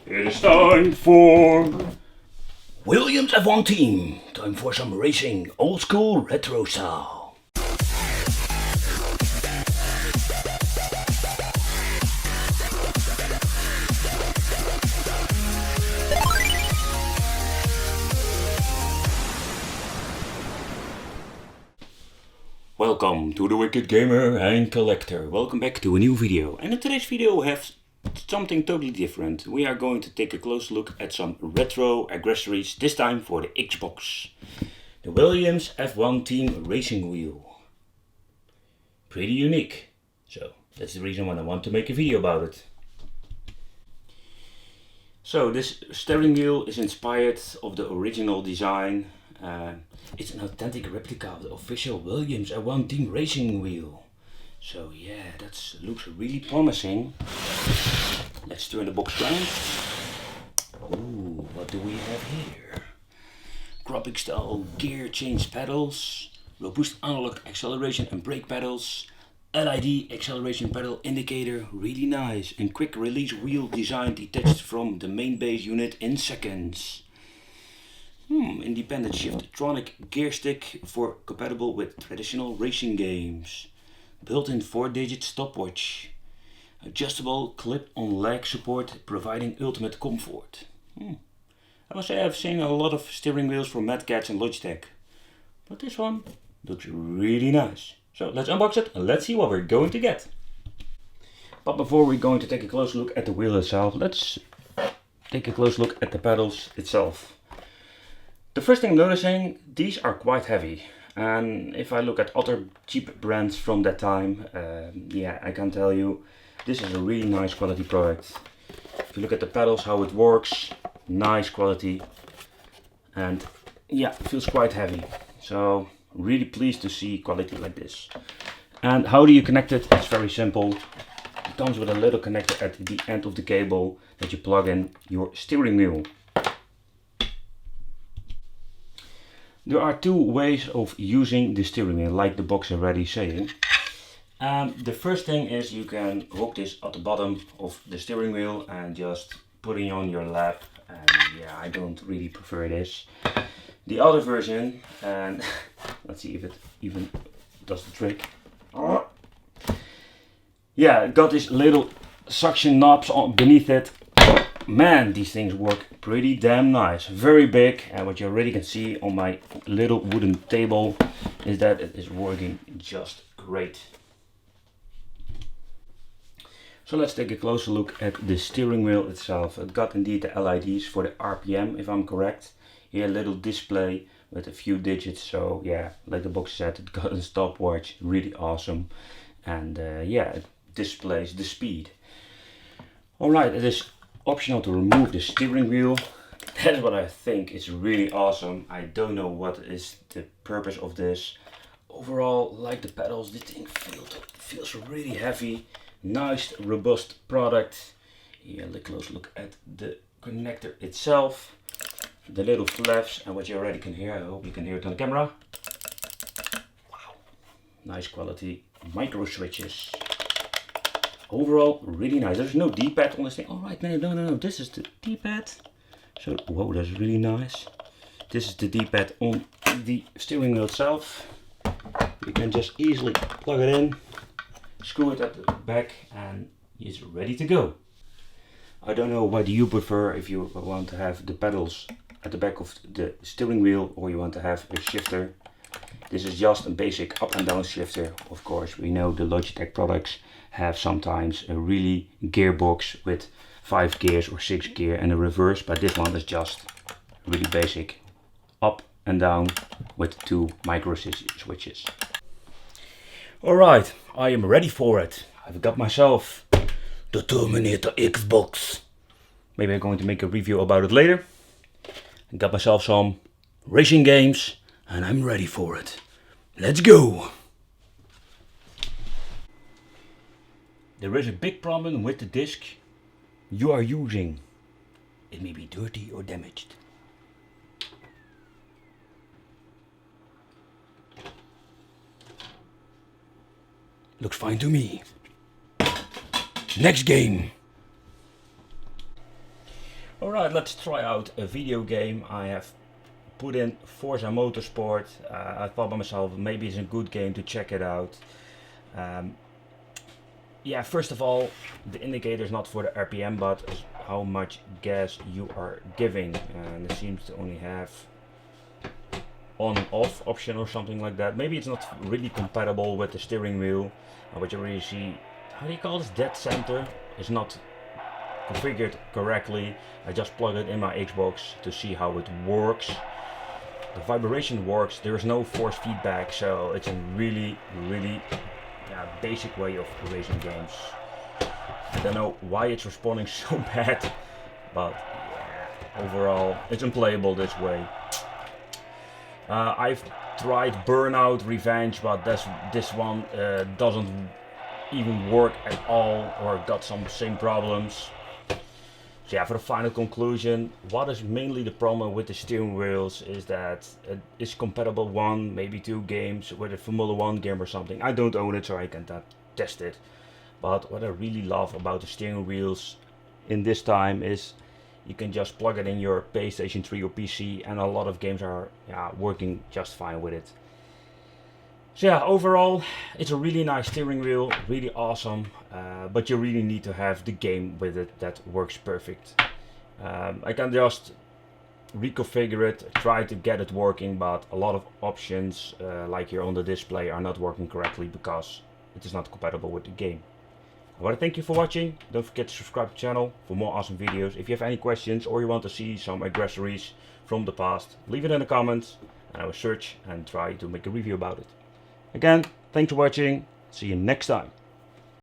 It is time for Williams F1 team. Time for some racing, old school retro style. Welcome to the Wicked Gamer and Collector. Welcome back to a new video. And in today's video we have something totally different. We are going to take a close look at some retro accessories, this time for the Xbox. The Williams F1 Team Racing Wheel. Pretty unique. So that's the reason why I want to make a video about it. So this steering wheel is inspired of the original design. It's an authentic replica of the official Williams F1 Team Racing Wheel. So yeah, that looks really promising. Let's turn the box around. Ooh, what do we have here? Graphic style gear change pedals, robust analog acceleration and brake pedals, LED acceleration pedal indicator, really nice, and quick release wheel design detached from the main base unit in seconds. Independent shiftronic gear stick for compatible with traditional racing games. Built-in 4-digit stopwatch. Adjustable clip-on leg support providing ultimate comfort. I must say I've seen a lot of steering wheels from Mad Catz and Logitech. But this one looks really nice. So let's unbox it and let's see what we're going to get. But before we're going to take a close look at the wheel itself, let's take a close look at the pedals itself. The first thing I'm noticing, these are quite heavy. And if I look at other cheap brands from that time, yeah, I can tell you, this is a really nice quality product. If you look at the pedals, how it works, nice quality. And yeah, it feels quite heavy. So really pleased to see quality like this. And how do you connect it? It's very simple. It comes with a little connector at the end of the cable that you plug in your steering wheel. There are two ways of using the steering wheel, like the box already saying. The first thing is you can hook this at the bottom of the steering wheel and just put it on your lap. And yeah, I don't really prefer this. The other version, and let's see if it even does the trick. Yeah, it got these little suction knobs on beneath it. Man, these things work pretty damn nice. Very big, and what you already can see on my little wooden table is that it is working just great. So let's take a closer look at the steering wheel itself. It got indeed the LEDs for the RPM, if I'm correct. Here a little display with a few digits. So yeah, like the box said, it got a stopwatch, really awesome. And yeah, it displays the speed. Alright, it is optional to remove the steering wheel. That's what I think is really awesome. I don't know what is the purpose of this. Overall, like the pedals, this thing feels really heavy. Nice, robust product. Here, a close look at the connector itself. The little flaps, and what you already can hear, I hope you can hear it on the camera. Wow, nice quality micro switches. Overall, really nice. There's no D-pad on this thing. Alright, no, this is the D-pad. So, whoa, that's really nice. This is the D-pad on the steering wheel itself. You can just easily plug it in, screw it at the back, and it's ready to go. I don't know what you prefer, if you want to have the pedals at the back of the steering wheel or you want to have a shifter. This is just a basic up and down shifter. Of course, we know the Logitech products have sometimes a really gearbox with 5 gears or 6 gear and a reverse, but this one is just really basic up and down with 2 micro switches. Alright, I am ready for it. I've got myself the Terminator Xbox. Maybe I'm going to make a review about it later. I got myself some racing games and I'm ready for it. Let's go! There is a big problem with the disc you are using. It may be dirty or damaged. Looks fine to me. Next game. Alright, let's try out a video game. I have put in Forza Motorsport. I thought by myself maybe it's a good game to check it out. Yeah, first of all, the indicator is not for the RPM but how much gas you are giving, and it seems to only have on off option or something like that. Maybe it's not really compatible with the steering wheel, but you really see, how do you call this, dead center is not configured correctly. I just plugged it in my Xbox to see how it works. The vibration works, there is no force feedback, so it's a really basic way of racing games. I don't know why it's responding so bad, but yeah, overall it's unplayable this way. I've tried Burnout Revenge, but this one doesn't even work at all, or got some same problems. So yeah, for the final conclusion, what is mainly the problem with the steering wheels is that it is compatible one, maybe two games with a Formula 1 game or something. I don't own it, so I can't test it. But what I really love about the steering wheels in this time is you can just plug it in your PlayStation 3 or PC, and a lot of games are working just fine with it. So yeah, overall, it's a really nice steering wheel, really awesome, but you really need to have the game with it that works perfect. I can just reconfigure it, try to get it working, but a lot of options, like here on the display, are not working correctly because it is not compatible with the game. I want to thank you for watching. Don't forget to subscribe to the channel for more awesome videos. If you have any questions or you want to see some accessories from the past, leave it in the comments and I will search and try to make a review about it. Again, thanks for watching. See you next time.